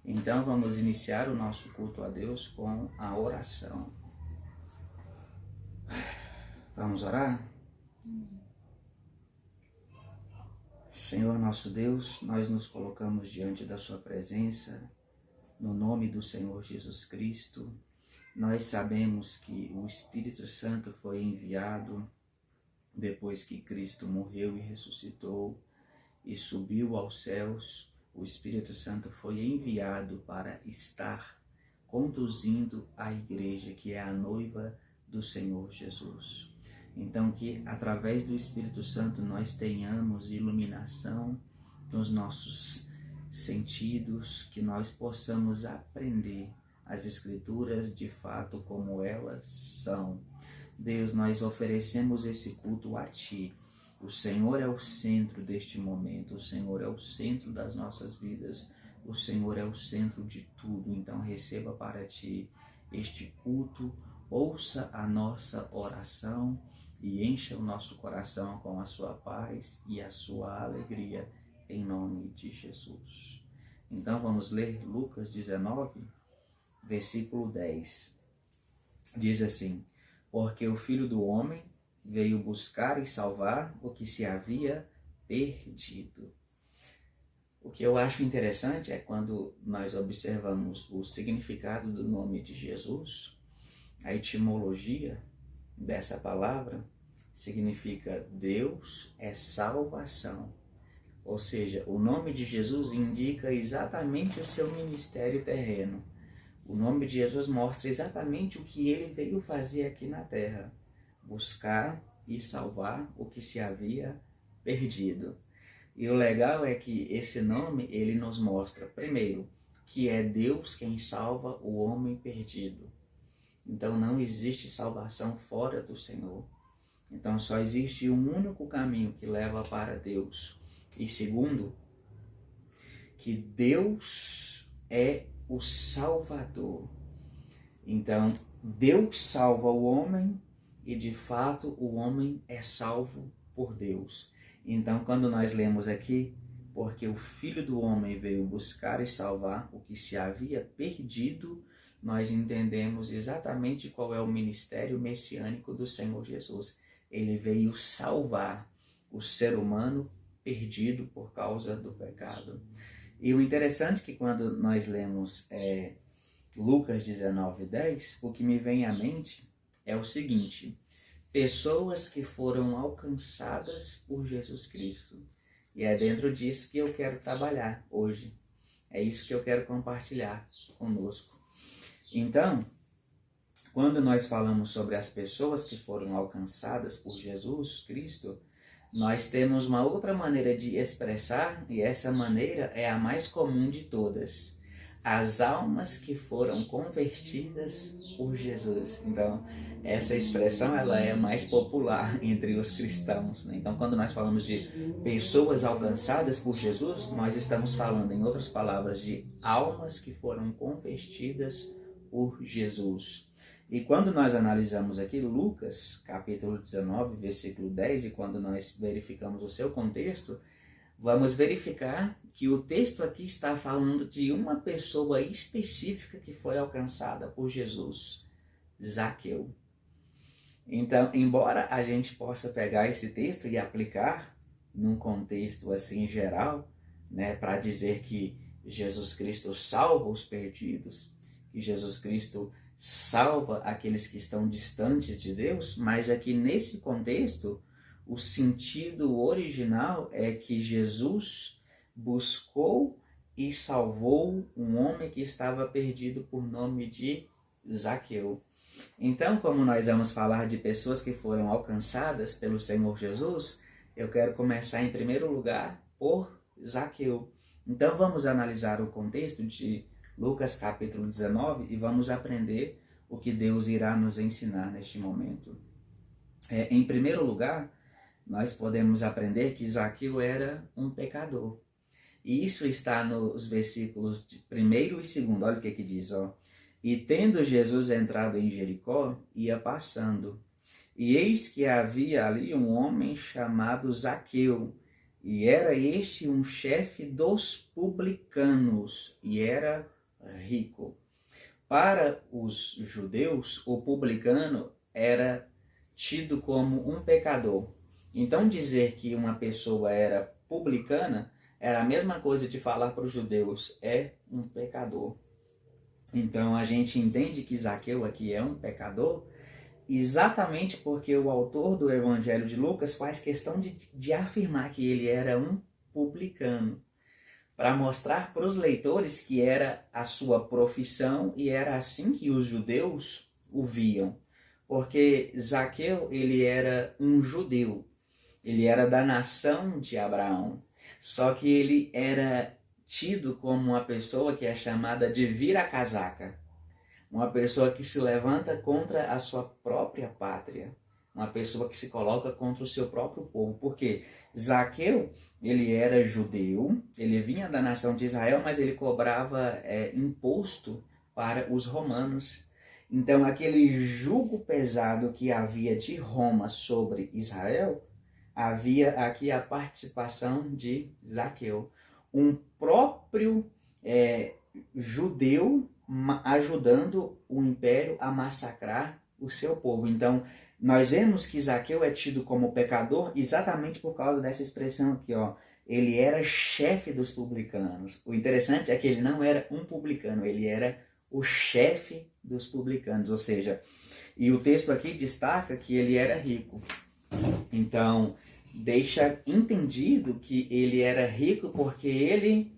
Então vamos iniciar o nosso culto a Deus com a oração. Vamos orar? Senhor nosso Deus, nós nos colocamos diante da sua presença, no nome do Senhor Jesus Cristo. Nós sabemos que o Espírito Santo foi enviado depois que Cristo morreu e ressuscitou e subiu aos céus. O Espírito Santo foi enviado para estar conduzindo a igreja, que é a noiva do Senhor Jesus. Então, que através do Espírito Santo nós tenhamos iluminação nos nossos sentidos, que nós possamos aprender as Escrituras de fato como elas são. Deus, nós oferecemos esse culto a Ti. O Senhor é o centro deste momento, o Senhor é o centro das nossas vidas, o Senhor é o centro de tudo. Então receba para Ti este culto, ouça a nossa oração e encha o nosso coração com a sua paz e a sua alegria, em nome de Jesus. Então vamos ler Lucas 19, versículo 10. Diz assim: porque o Filho do Homem veio buscar e salvar o que se havia perdido. O que eu acho interessante é quando nós observamos o significado do nome de Jesus, a etimologia dessa palavra significa Deus é salvação. Ou seja, o nome de Jesus indica exatamente o seu ministério terreno. O nome de Jesus mostra exatamente o que ele veio fazer aqui na terra: buscar e salvar o que se havia perdido. E o legal é que esse nome, ele nos mostra, primeiro, que é Deus quem salva o homem perdido. Então não existe salvação fora do Senhor. Então só existe um único caminho que leva para Deus. E segundo, que Deus é o Salvador. Então Deus salva o homem e de fato o homem é salvo por Deus. Então quando nós lemos aqui, porque o Filho do Homem veio buscar e salvar o que se havia perdido, nós entendemos exatamente qual é o ministério messiânico do Senhor Jesus. Ele veio salvar o ser humano perdido por causa do pecado. E o interessante é que quando nós lemos Lucas 19:10, o que me vem à mente é o seguinte: pessoas que foram alcançadas por Jesus Cristo. E é dentro disso que eu quero trabalhar hoje. É isso que eu quero compartilhar conosco. Então, quando nós falamos sobre as pessoas que foram alcançadas por Jesus Cristo, nós temos uma outra maneira de expressar, e essa maneira é a mais comum de todas: as almas que foram convertidas por Jesus. Então, essa expressão ela é mais popular entre os cristãos, né? Então, quando nós falamos de pessoas alcançadas por Jesus, nós estamos falando, em outras palavras, de almas que foram convertidas por Jesus. E quando nós analisamos aqui Lucas, capítulo 19, versículo 10, e quando nós verificamos o seu contexto, vamos verificar que o texto aqui está falando de uma pessoa específica que foi alcançada por Jesus: Zaqueu. Então, embora a gente possa pegar esse texto e aplicar num contexto assim geral, né, para dizer que Jesus Cristo salva os perdidos, que Jesus Cristo salva aqueles que estão distantes de Deus, mas aqui nesse contexto, o sentido original é que Jesus buscou e salvou um homem que estava perdido por nome de Zaqueu. Então, como nós vamos falar de pessoas que foram alcançadas pelo Senhor Jesus, eu quero começar em primeiro lugar por Zaqueu. Então vamos analisar o contexto de Lucas capítulo 19 e vamos aprender o que Deus irá nos ensinar neste momento. Em primeiro lugar, nós podemos aprender que Zaqueu era um pecador. E isso está nos versículos de 1º e 2º. Olha o que diz, ó. E tendo Jesus entrado em Jericó, ia passando. E eis que havia ali um homem chamado Zaqueu, E era este um chefe dos publicanos, e era rico. Para os judeus, o publicano era tido como um pecador. Então, dizer que uma pessoa era publicana era a mesma coisa de falar para os judeus, é um pecador. Então, a gente entende que Zaqueu aqui é um pecador, exatamente porque o autor do Evangelho de Lucas faz questão de afirmar que ele era um publicano, para mostrar para os leitores que era a sua profissão e era assim que os judeus o viam. Porque Zaqueu, ele era um judeu, ele era da nação de Abraão, só que ele era tido como uma pessoa que é chamada de vira-casaca, uma pessoa que se levanta contra a sua própria pátria, uma pessoa que se coloca contra o seu próprio povo. Porque Zaqueu, ele era judeu, ele vinha da nação de Israel, mas ele cobrava imposto para os romanos. Então, aquele jugo pesado que havia de Roma sobre Israel, havia aqui a participação de Zaqueu, um próprio judeu ajudando o império a massacrar o seu povo. Então, nós vemos que Zaqueu é tido como pecador exatamente por causa dessa expressão aqui, ó. Ele era chefe dos publicanos. O interessante é que ele não era um publicano, ele era o chefe dos publicanos, ou seja, e o texto aqui destaca que ele era rico. Então, deixa entendido que ele era rico porque ele,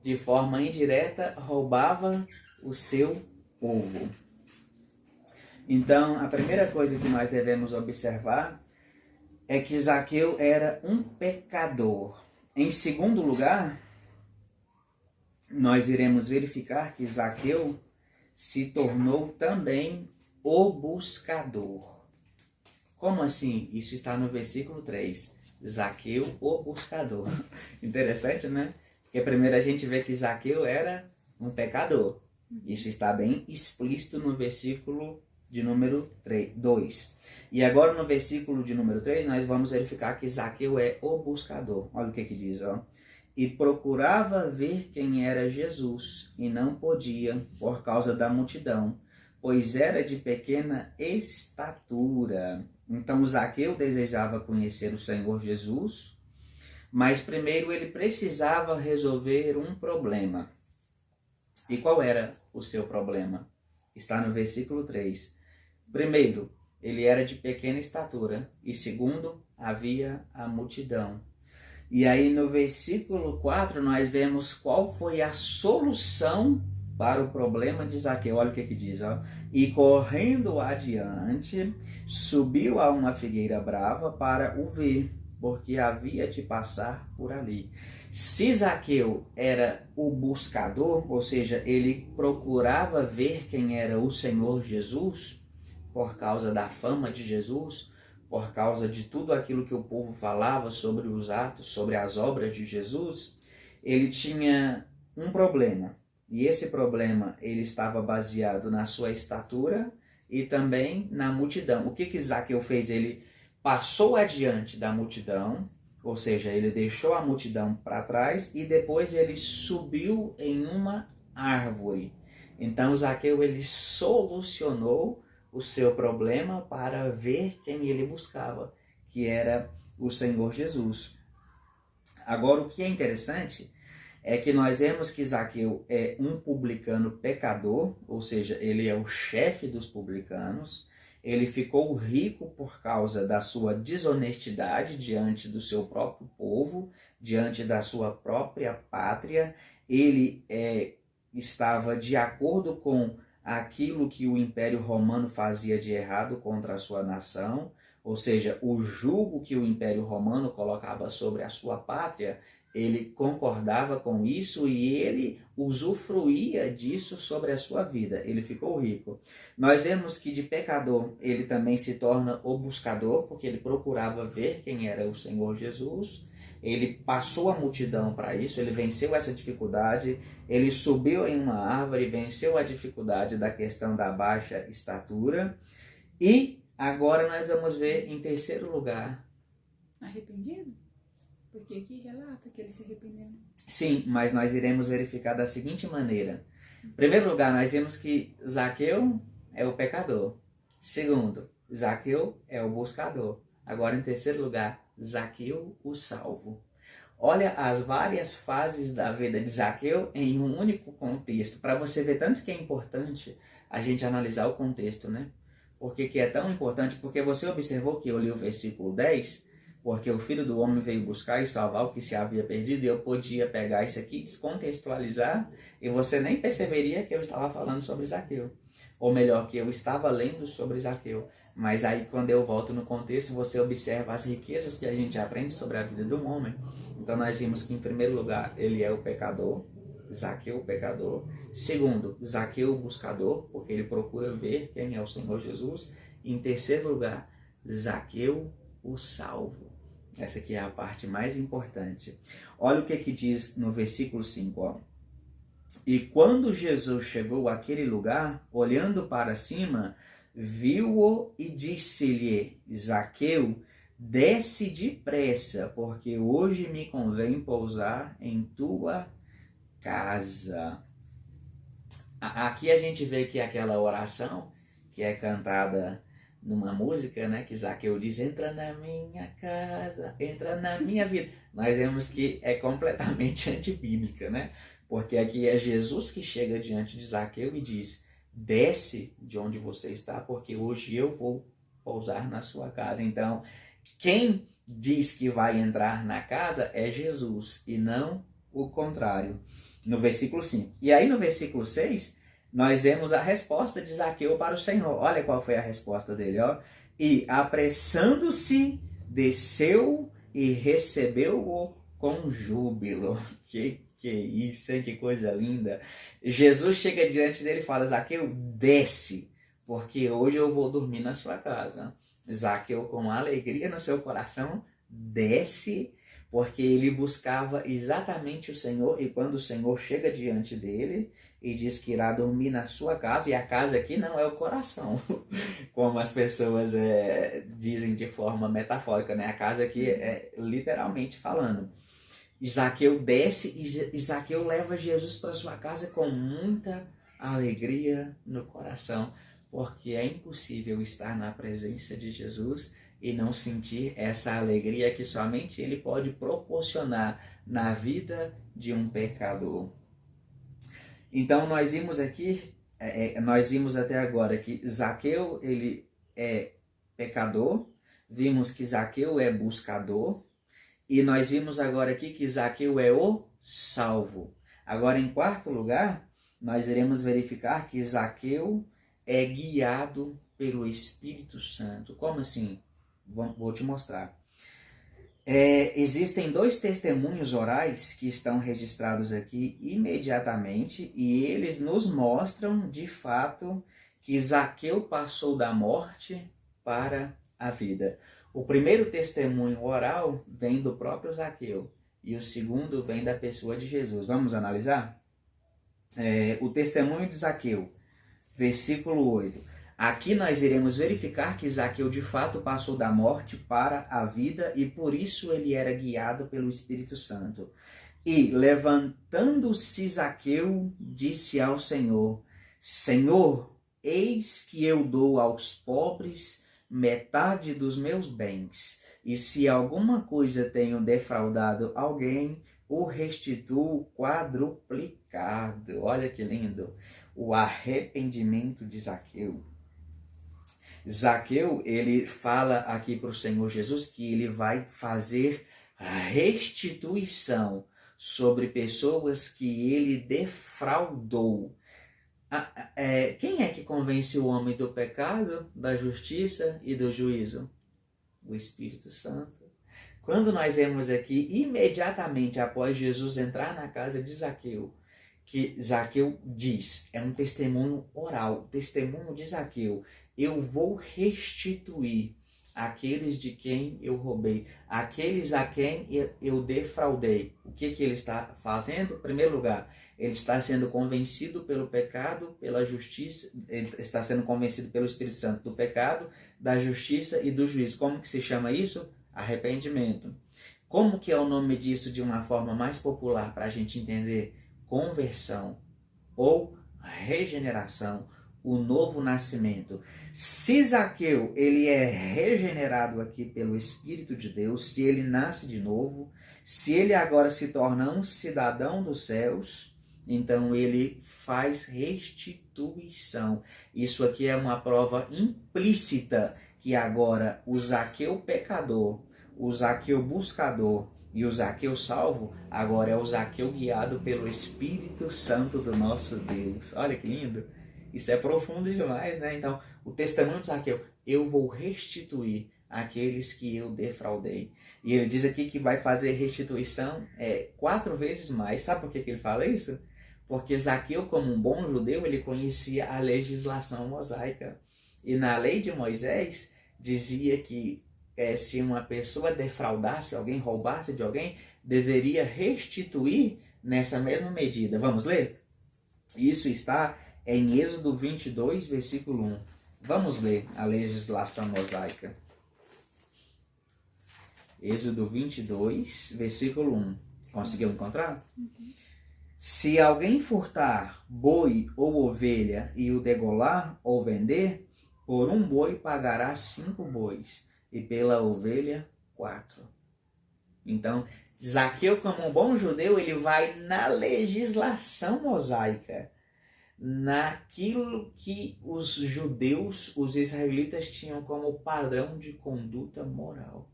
de forma indireta, roubava o seu povo. Então, a primeira coisa que nós devemos observar é que Zaqueu era um pecador. Em segundo lugar, nós iremos verificar que Zaqueu se tornou também o buscador. Como assim? Isso está no versículo 3. Zaqueu, o buscador. Interessante, né? Porque primeiro a gente vê que Zaqueu era um pecador. Isso está bem explícito no versículo de número 2. E agora no versículo de número 3 nós vamos verificar que Zaqueu é o buscador. Olha o que diz, ó. E procurava ver quem era Jesus, e não podia, por causa da multidão, pois era de pequena estatura. Então Zaqueu desejava conhecer o Senhor Jesus, mas primeiro ele precisava resolver um problema. E qual era o seu problema? Está no versículo 3. Primeiro, ele era de pequena estatura. E segundo, havia a multidão. E aí no versículo 4 nós vemos qual foi a solução para o problema de Zaqueu. Olha o que diz, ó. E correndo adiante, subiu a uma figueira brava para o ver, porque havia de passar por ali. Se Zaqueu era o buscador, ou seja, ele procurava ver quem era o Senhor Jesus, por causa da fama de Jesus, por causa de tudo aquilo que o povo falava sobre os atos, sobre as obras de Jesus, ele tinha um problema. E esse problema ele estava baseado na sua estatura e também na multidão. O que Zaqueu fez? Ele passou adiante da multidão, ou seja, ele deixou a multidão para trás e depois ele subiu em uma árvore. Então Zaqueu ele solucionou o seu problema para ver quem ele buscava, que era o Senhor Jesus. Agora, o que é interessante é que nós vemos que Zaqueu é um publicano pecador, ou seja, ele é o chefe dos publicanos. Ele ficou rico por causa da sua desonestidade diante do seu próprio povo, diante da sua própria pátria. Ele estava de acordo com aquilo que o Império Romano fazia de errado contra a sua nação, ou seja, o jugo que o Império Romano colocava sobre a sua pátria, ele concordava com isso e ele usufruía disso sobre a sua vida. Ele ficou rico. Nós vemos que de pecador ele também se torna o buscador, porque ele procurava ver quem era o Senhor Jesus. Ele passou a multidão para isso, ele venceu essa dificuldade, ele subiu em uma árvore, venceu a dificuldade da questão da baixa estatura. E agora nós vamos ver em terceiro lugar. Arrependido? Porque aqui relata que ele se arrependeu. Sim, mas nós iremos verificar da seguinte maneira. Em primeiro lugar, nós vemos que Zaqueu é o pecador. Segundo, Zaqueu é o buscador. Agora, em terceiro lugar, Zaqueu, o salvo. Olha as várias fases da vida de Zaqueu em um único contexto, para você ver tanto que é importante a gente analisar o contexto, né? Por que é tão importante? Porque você observou que eu li o versículo 10, porque o Filho do Homem veio buscar e salvar o que se havia perdido, e eu podia pegar isso aqui, descontextualizar, e você nem perceberia que eu estava falando sobre Zaqueu. Ou melhor, que eu estava lendo sobre Zaqueu. Mas aí, quando eu volto no contexto, você observa as riquezas que a gente aprende sobre a vida do homem. Então, nós vimos que, em primeiro lugar, ele é o pecador, Zaqueu o pecador. Segundo, Zaqueu o buscador, porque ele procura ver quem é o Senhor Jesus. E, em terceiro lugar, Zaqueu o salvo. Essa aqui é a parte mais importante. Olha o que diz no versículo 5, ó. E quando Jesus chegou àquele lugar, olhando para cima, viu-o e disse-lhe: Zaqueu, desce depressa, porque hoje me convém pousar em tua casa. Aqui a gente vê que aquela oração que é cantada numa música, né, que Zaqueu diz: entra na minha casa, entra na minha vida. Nós vemos que é completamente antibíblica, né? Porque aqui é Jesus que chega diante de Zaqueu e diz: desce de onde você está, porque hoje eu vou pousar na sua casa. Então, quem diz que vai entrar na casa é Jesus e não o contrário. No versículo 5. E aí no versículo 6, nós vemos a resposta de Zaqueu para o Senhor. Olha qual foi a resposta dele, ó. E apressando-se, desceu e recebeu-o com júbilo. Que isso, hein? Que coisa linda. Jesus chega diante dele e fala: Zaqueu, desce, porque hoje eu vou dormir na sua casa. Zaqueu, com alegria no seu coração, desce, porque ele buscava exatamente o Senhor, e quando o Senhor chega diante dele e diz que irá dormir na sua casa, e a casa aqui não é o coração, como as pessoas dizem de forma metafórica, né? A casa aqui é literalmente falando. Zaqueu desce e Zaqueu leva Jesus para sua casa com muita alegria no coração, porque é impossível estar na presença de Jesus e não sentir essa alegria que somente Ele pode proporcionar na vida de um pecador. Então nós vimos aqui, nós vimos até agora que Zaqueu ele é pecador, vimos que Zaqueu é buscador, e nós vimos agora aqui que Zaqueu é o salvo. Agora, em quarto lugar, nós iremos verificar que Zaqueu é guiado pelo Espírito Santo. Como assim? Vou te mostrar. Existem dois testemunhos orais que estão registrados aqui imediatamente e eles nos mostram, de fato, que Zaqueu passou da morte para a vida. O primeiro testemunho oral vem do próprio Zaqueu e o segundo vem da pessoa de Jesus. Vamos analisar? O testemunho de Zaqueu, versículo 8. Aqui nós iremos verificar que Zaqueu de fato passou da morte para a vida e por isso ele era guiado pelo Espírito Santo. E levantando-se Zaqueu, disse ao Senhor: Senhor, eis que eu dou aos pobres metade dos meus bens, e se alguma coisa tenho defraudado alguém, o restituo quadruplicado. Olha que lindo, o arrependimento de Zaqueu. Zaqueu, ele fala aqui para o Senhor Jesus que ele vai fazer restituição sobre pessoas que ele defraudou. Quem é que convence o homem do pecado, da justiça e do juízo? O Espírito Santo. Quando nós vemos aqui, imediatamente após Jesus entrar na casa de Zaqueu, que Zaqueu diz, é um testemunho oral, testemunho de Zaqueu: eu vou restituir aqueles de quem eu roubei, aqueles a quem eu defraudei. O que ele está fazendo? Em primeiro lugar, ele está sendo convencido pelo pecado, pela justiça, ele está sendo convencido pelo Espírito Santo do pecado, da justiça e do juízo. Como que se chama isso? Arrependimento. Como que é o nome disso de uma forma mais popular para a gente entender? Conversão ou regeneração, o novo nascimento. Se Zaqueu ele é regenerado aqui pelo Espírito de Deus, se ele nasce de novo, se ele agora se torna um cidadão dos céus, então ele faz restituição. Isso aqui é uma prova implícita que agora o Zaqueu pecador, o Zaqueu buscador e o Zaqueu salvo, agora é o Zaqueu guiado pelo Espírito Santo do nosso Deus. Olha que lindo! Isso é profundo demais, né? Então, o testemunho de Zaqueu, eu vou restituir aqueles que eu defraudei. E ele diz aqui que vai fazer restituição 4 vezes mais. Sabe por que ele fala isso? Porque Zaqueu, como um bom judeu, ele conhecia a legislação mosaica. E na lei de Moisés, dizia que se uma pessoa defraudasse alguém, roubasse de alguém, deveria restituir nessa mesma medida. Vamos ler? Isso está em Êxodo 22, versículo 1. Vamos ler a legislação mosaica. Êxodo 22, versículo 1. Conseguiu encontrar? Uhum. Se alguém furtar boi ou ovelha e o degolar ou vender, por um boi pagará 5 bois, e pela ovelha 4. Então, Zaqueu, como um bom judeu, ele vai na legislação mosaica, naquilo que os judeus, os israelitas, tinham como padrão de conduta moral.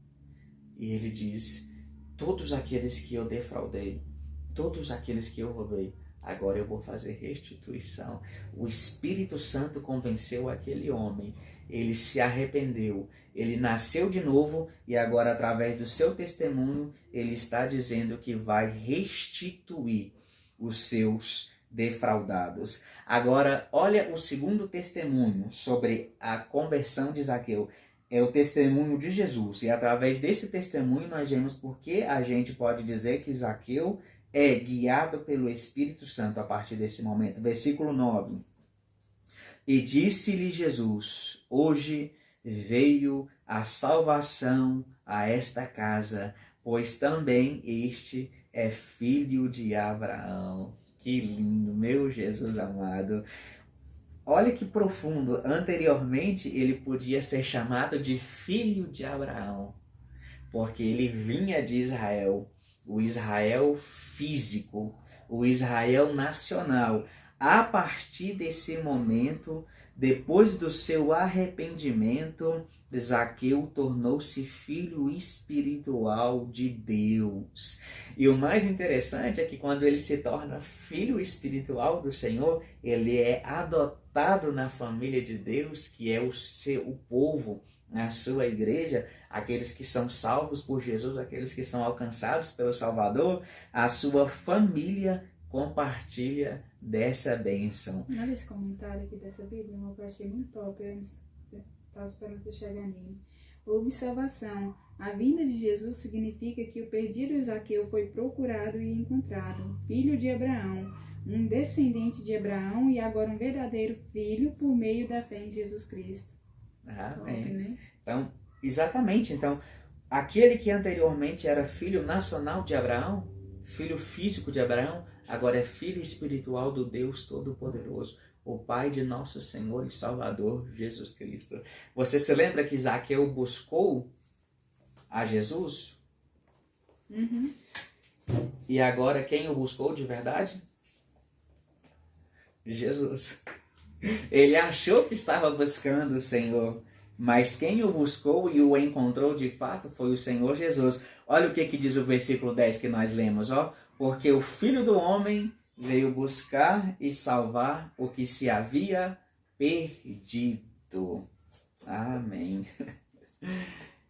E ele diz, todos aqueles que eu defraudei, todos aqueles que eu roubei, agora eu vou fazer restituição. O Espírito Santo convenceu aquele homem, ele se arrependeu, ele nasceu de novo e agora, através do seu testemunho, ele está dizendo que vai restituir os seus defraudados. Agora, olha o segundo testemunho sobre a conversão de Zaqueu. É o testemunho de Jesus. E através desse testemunho nós vemos porque a gente pode dizer que Zaqueu é guiado pelo Espírito Santo a partir desse momento. Versículo 9. E disse-lhe Jesus, hoje veio a salvação a esta casa, pois também este é filho de Abraão. Que lindo, meu Jesus amado. Olha que profundo. Anteriormente ele podia ser chamado de filho de Abraão, porque ele vinha de Israel, o Israel físico, o Israel nacional. A partir desse momento, depois do seu arrependimento, Zaqueu tornou-se filho espiritual de Deus. E o mais interessante é que quando ele se torna filho espiritual do Senhor, ele é adotado na família de Deus, que é o povo, a sua igreja, aqueles que são salvos por Jesus, aqueles que são alcançados pelo Salvador, a sua família compartilha dessa bênção. Olha esse comentário aqui dessa Bíblia, eu achei muito top, eu estava esperando você chegar nele. Houve salvação. A vinda de Jesus significa que o perdido Zaqueu foi procurado e encontrado, filho de Abraão, um descendente de Abraão e agora um verdadeiro filho por meio da fé em Jesus Cristo. Amém. Top, né? Então, exatamente. Então, aquele que anteriormente era filho nacional de Abraão, filho físico de Abraão, agora é filho espiritual do Deus Todo-Poderoso, o Pai de nosso Senhor e Salvador Jesus Cristo. Você se lembra que Zaqueu buscou a Jesus? Uhum. E agora quem o buscou de verdade? Jesus. Ele achou que estava buscando o Senhor, mas quem o buscou e o encontrou de fato foi o Senhor Jesus. Olha o que diz o versículo 10 que nós lemos, ó. Porque o Filho do Homem veio buscar e salvar o que se havia perdido. Amém.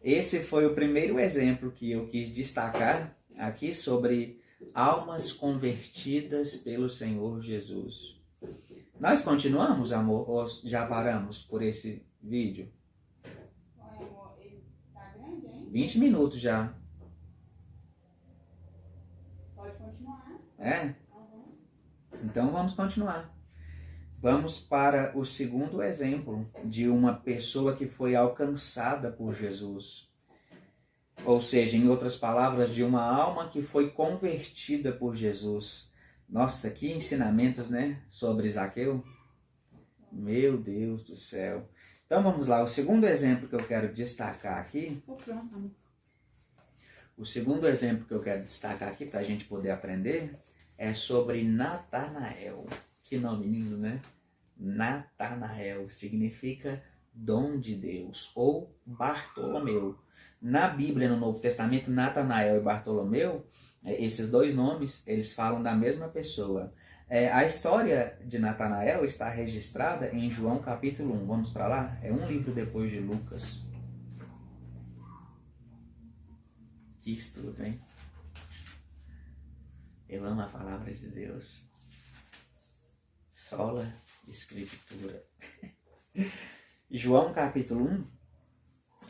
Esse foi o primeiro exemplo que eu quis destacar aqui sobre almas convertidas pelo Senhor Jesus. Nós continuamos, amor, ou já paramos por esse vídeo? 20 minutos já. Pode continuar. É? Então vamos continuar. Vamos para o segundo exemplo de uma pessoa que foi alcançada por Jesus. Ou seja, em outras palavras, de uma alma que foi convertida por Jesus. Nossa, que ensinamentos, né? Sobre Zaqueu. Meu Deus do céu. Então vamos lá, o segundo exemplo que eu quero destacar aqui. O segundo exemplo que eu quero destacar aqui para a gente poder aprender é sobre Natanael. Que nome lindo, né? Natanael significa dom de Deus ou Bartolomeu. Na Bíblia, no Novo Testamento, Natanael e Bartolomeu, esses dois nomes, eles falam da mesma pessoa. A história de Natanael está registrada em João capítulo 1. Vamos para lá? É um livro depois de Lucas. Que estudo, hein? Eu amo a palavra de Deus. Sola Escritura. João capítulo 1,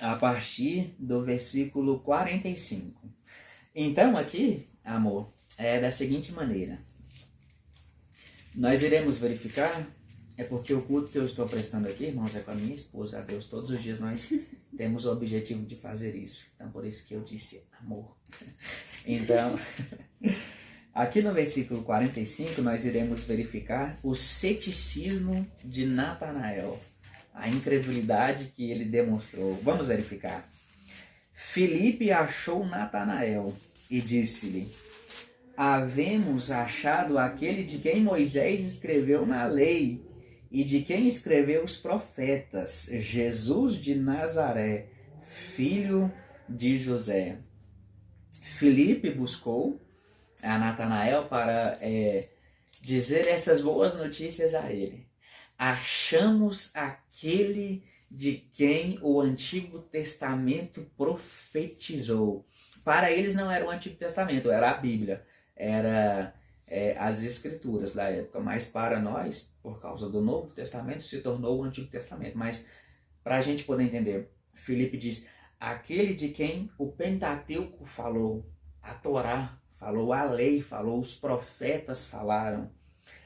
a partir do versículo 45. Então aqui, amor, é da seguinte maneira. Nós iremos verificar, é porque o culto que eu estou prestando aqui, irmãos, é com a minha esposa, a Deus. Todos os dias nós temos o objetivo de fazer isso. Então por isso que eu disse amor. Então, aqui no versículo 45, nós iremos verificar o ceticismo de Natanael. A incredulidade que ele demonstrou. Vamos verificar. Filipe achou Natanael e disse-lhe: havemos achado aquele de quem Moisés escreveu na lei e de quem escreveu os profetas, Jesus de Nazaré, filho de José. Filipe buscou a Natanael para dizer essas boas notícias a ele. Achamos aquele de quem o Antigo Testamento profetizou. Para eles não era o Antigo Testamento, era a Bíblia, era as Escrituras da época. Mas para nós, por causa do Novo Testamento, se tornou o Antigo Testamento. Mas para a gente poder entender, Filipe diz, aquele de quem o Pentateuco falou, a Torá falou, a lei falou, os profetas falaram.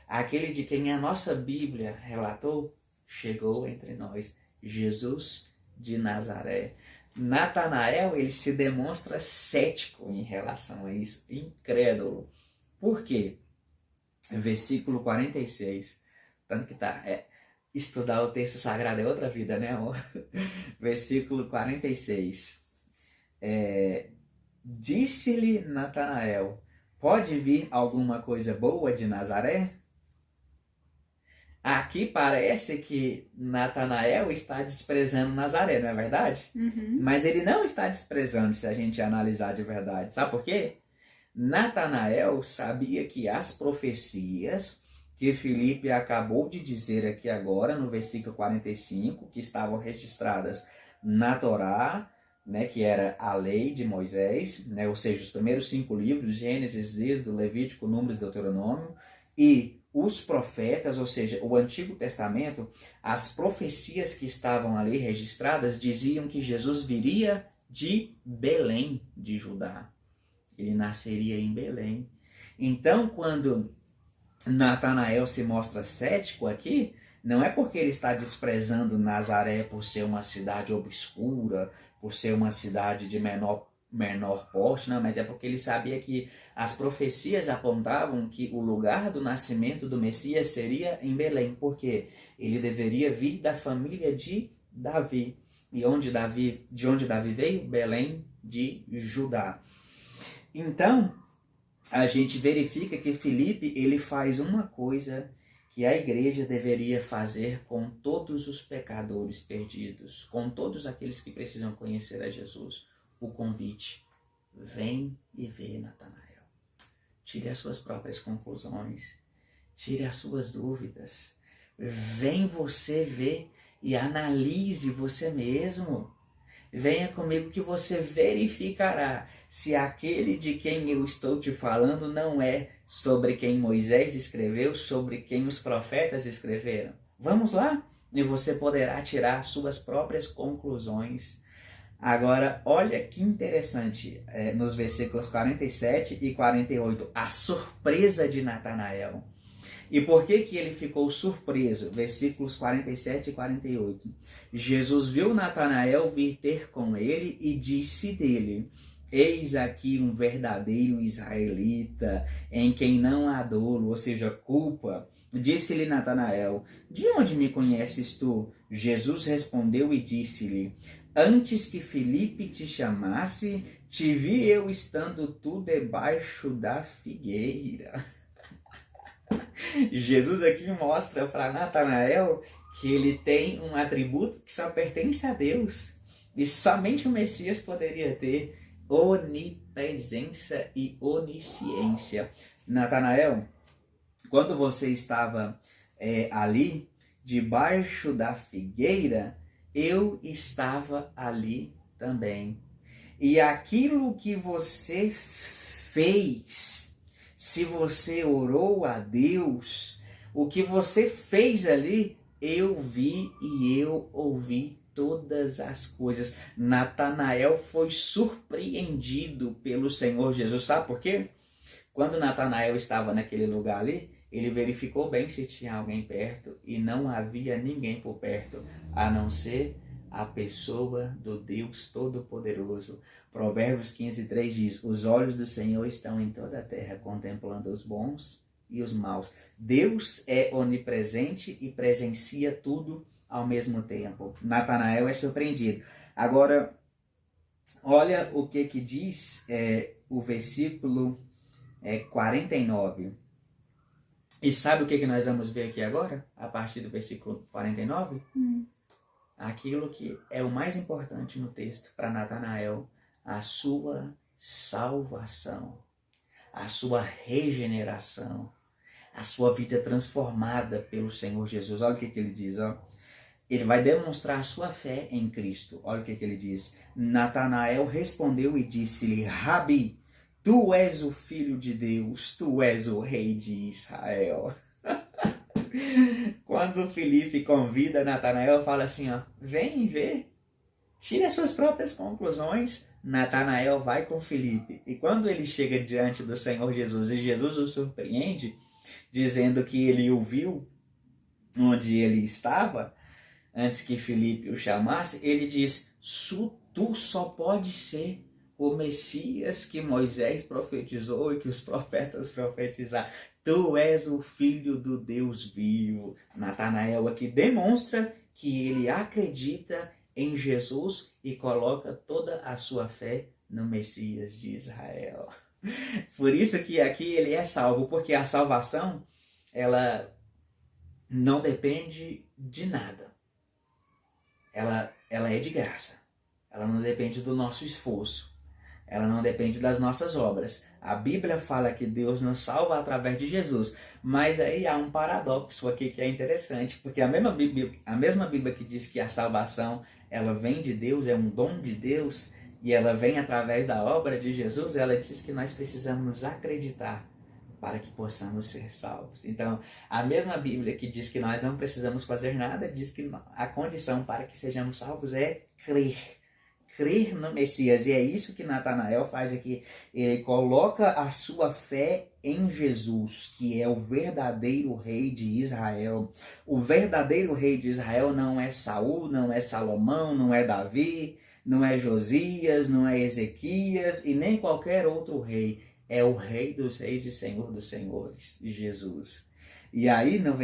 Aquele de quem a nossa Bíblia relatou, chegou entre nós, Jesus de Nazaré. Natanael, ele se demonstra cético em relação a isso, incrédulo. Por quê? Versículo 46, tanto que estudar o texto sagrado é outra vida, né, amor? Versículo 46. Disse-lhe Natanael, pode vir alguma coisa boa de Nazaré? Aqui parece que Natanael está desprezando Nazaré, não é verdade? Uhum. Mas ele não está desprezando, se a gente analisar de verdade. Sabe por quê? Natanael sabia que as profecias que Filipe acabou de dizer aqui agora, no versículo 45, que estavam registradas na Torá, né, que era a lei de Moisés, né, ou seja, os primeiros 5 livros, Gênesis, Êxodo, Levítico, Números e Deuteronômio, e os profetas, ou seja, o Antigo Testamento, as profecias que estavam ali registradas diziam que Jesus viria de Belém, de Judá. Ele nasceria em Belém. Então, quando Natanael se mostra cético aqui, não é porque ele está desprezando Nazaré por ser uma cidade obscura, por ser uma cidade de menor porte, não, mas é porque ele sabia que as profecias apontavam que o lugar do nascimento do Messias seria em Belém, porque ele deveria vir da família de Davi. E de onde Davi veio? Belém de Judá. Então, a gente verifica que Filipe, ele faz uma coisa que a igreja deveria fazer com todos os pecadores perdidos, com todos aqueles que precisam conhecer a Jesus. O convite, vem e vê Natanael. Tire as suas próprias conclusões, tire as suas dúvidas. Vem você ver e analise você mesmo. Venha comigo que você verificará se aquele de quem eu estou te falando não é sobre quem Moisés escreveu, sobre quem os profetas escreveram. Vamos lá? E você poderá tirar suas próprias conclusões. Agora, olha que interessante, nos versículos 47 e 48, a surpresa de Natanael. E por que que ele ficou surpreso? Versículos 47 e 48. Jesus viu Natanael vir ter com ele e disse dele: eis aqui um verdadeiro israelita, em quem não há dolo, ou seja, culpa. Disse-lhe Natanael: de onde me conheces tu? Jesus respondeu e disse-lhe: antes que Filipe te chamasse, te vi eu estando tu debaixo da figueira. Jesus aqui mostra para Natanael que ele tem um atributo que só pertence a Deus. E somente o Messias poderia ter: onipresença e onisciência. Natanael, quando você estava ali, debaixo da figueira, eu estava ali também. E aquilo que você fez, se você orou a Deus, o que você fez ali, eu vi e eu ouvi todas as coisas. Natanael foi surpreendido pelo Senhor Jesus. Sabe por quê? Quando Natanael estava naquele lugar ali, ele verificou bem se tinha alguém perto e não havia ninguém por perto, a não ser a pessoa do Deus Todo-Poderoso. Provérbios 15:3 diz: os olhos do Senhor estão em toda a terra, contemplando os bons e os maus. Deus é onipresente e presencia tudo ao mesmo tempo. Natanael é surpreendido. Agora, olha o que diz o versículo 49. E sabe o que nós vamos ver aqui agora? A partir do versículo 49? Aquilo que é o mais importante no texto para Natanael: a sua salvação, a sua regeneração, a sua vida transformada pelo Senhor Jesus. Olha o que ele diz, ó. Ele vai demonstrar a sua fé em Cristo. Olha o que ele diz. Natanael respondeu e disse-lhe: Rabi, tu és o Filho de Deus, tu és o Rei de Israel. Quando Filipe convida Natanael, fala assim, ó: vem ver, tire as suas próprias conclusões. Natanael vai com Filipe. E quando ele chega diante do Senhor Jesus, e Jesus o surpreende, dizendo que ele o viu onde ele estava, antes que Filipe o chamasse, ele diz: tu só pode ser o Messias que Moisés profetizou e que os profetas profetizaram. Tu és o Filho do Deus vivo. Natanael aqui demonstra que ele acredita em Jesus e coloca toda a sua fé no Messias de Israel. Por isso que aqui ele é salvo, porque a salvação, ela não depende de nada. Ela é de graça. Ela não depende do nosso esforço. Ela não depende das nossas obras. A Bíblia fala que Deus nos salva através de Jesus. Mas aí há um paradoxo aqui que é interessante, porque a mesma Bíblia que diz que a salvação ela vem de Deus, é um dom de Deus, e ela vem através da obra de Jesus, ela diz que nós precisamos acreditar para que possamos ser salvos. Então, a mesma Bíblia que diz que nós não precisamos fazer nada, diz que a condição para que sejamos salvos é crer. Crer no Messias. E é isso que Natanael faz aqui. Ele coloca a sua fé em Jesus, que é o verdadeiro rei de Israel. O verdadeiro rei de Israel não é Saul, não é Salomão, não é Davi, não é Josias, não é Ezequias e nem qualquer outro rei. É o Rei dos Reis e Senhor dos Senhores, Jesus. E aí nos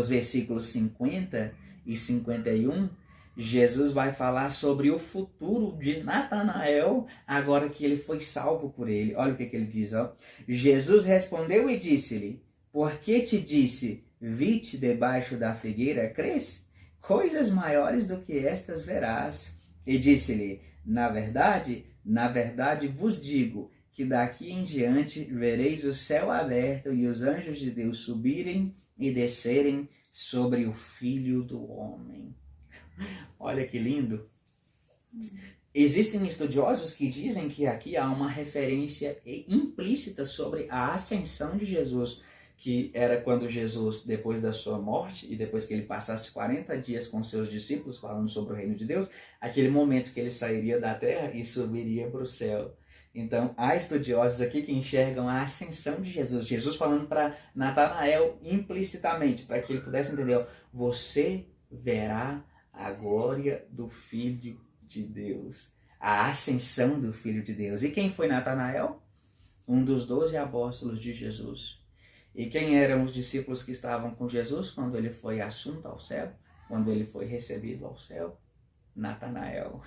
versículos 50 e 51, Jesus vai falar sobre o futuro de Natanael, agora que ele foi salvo por ele. Olha o que ele diz, ó. Jesus respondeu e disse-lhe: por que te disse, vi-te debaixo da figueira, crês? Coisas maiores do que estas verás. E disse-lhe: na verdade vos digo, que daqui em diante vereis o céu aberto e os anjos de Deus subirem e descerem sobre o Filho do Homem. Olha que lindo. Existem estudiosos que dizem que aqui há uma referência implícita sobre a ascensão de Jesus, que era quando Jesus, depois da sua morte e depois que ele passasse 40 dias com seus discípulos falando sobre o reino de Deus, aquele momento que ele sairia da terra e subiria para o céu. Então, há estudiosos aqui que enxergam a ascensão de Jesus. Jesus falando para Natanael implicitamente, para que ele pudesse entender, ó, você verá a glória do Filho de Deus. A ascensão do Filho de Deus. E quem foi Natanael? Um dos 12 apóstolos de Jesus. E quem eram os discípulos que estavam com Jesus quando ele foi assunto ao céu? Quando ele foi recebido ao céu? Natanael.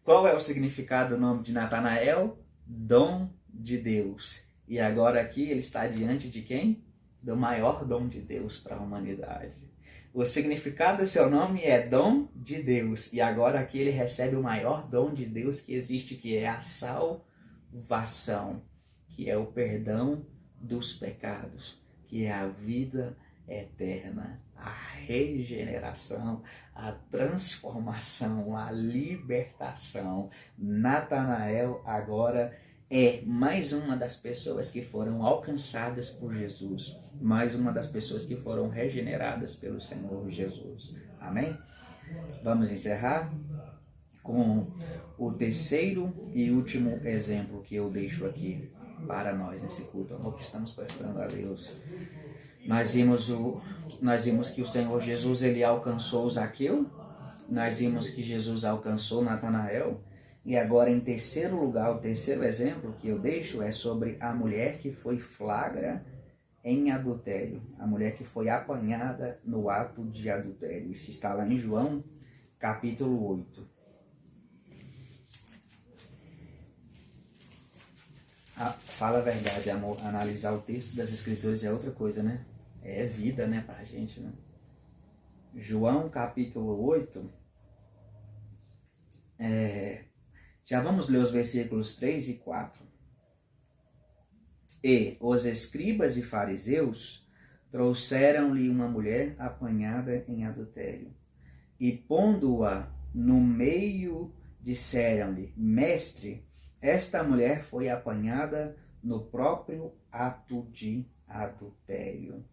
Qual é o significado do nome de Natanael? Dom de Deus. E agora aqui ele está diante de quem? Do maior dom de Deus para a humanidade. O significado do seu nome é dom de Deus. E agora aqui ele recebe o maior dom de Deus que existe, que é a salvação, que é o perdão dos pecados, que é a vida eterna, a regeneração, a transformação, a libertação. Natanael agora é mais uma das pessoas que foram alcançadas por Jesus, mais uma das pessoas que foram regeneradas pelo Senhor Jesus. Amém? Vamos encerrar com o terceiro e último exemplo que eu deixo aqui para nós nesse culto, amor, que estamos prestando a Deus. Nós vimos que o Senhor Jesus, ele alcançou Zaqueu, nós vimos que Jesus alcançou Natanael, e agora em terceiro lugar, o terceiro exemplo que eu deixo é sobre a mulher que foi flagra em adultério, a mulher que foi apanhada no ato de adultério. Isso está lá em João, capítulo 8. Fala a verdade, amor, analisar o texto das Escrituras é outra coisa, né? É vida, né, pra gente, né? João, capítulo 8. Já vamos ler os versículos 3 e 4. E os escribas e fariseus trouxeram-lhe uma mulher apanhada em adultério. E pondo-a no meio, disseram-lhe: Mestre, esta mulher foi apanhada no próprio ato de adultério.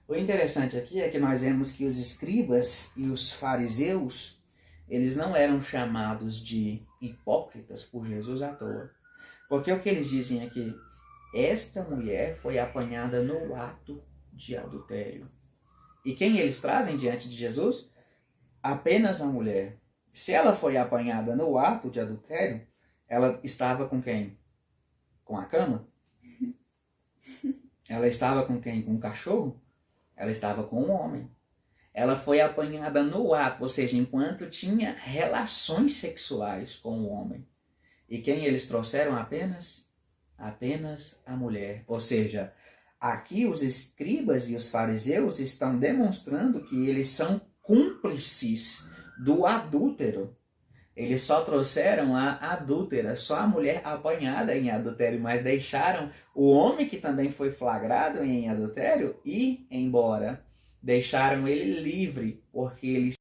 O interessante aqui é que nós vemos que os escribas e os fariseus, eles não eram chamados de hipócritas por Jesus à toa. Porque o que eles dizem aqui? Esta mulher foi apanhada no ato de adultério. E quem eles trazem diante de Jesus? Apenas a mulher. Se ela foi apanhada no ato de adultério, ela estava com quem? Com a cama? Ela estava com quem? Com o cachorro? Ela estava com um homem. Ela foi apanhada no ato, ou seja, enquanto tinha relações sexuais com o homem. E quem eles trouxeram apenas? Apenas a mulher. Ou seja, aqui os escribas e os fariseus estão demonstrando que eles são cúmplices do adúltero. Eles só trouxeram a adúltera, só a mulher apanhada em adultério, mas deixaram o homem que também foi flagrado em adultério ir embora. Deixaram ele livre, porque ele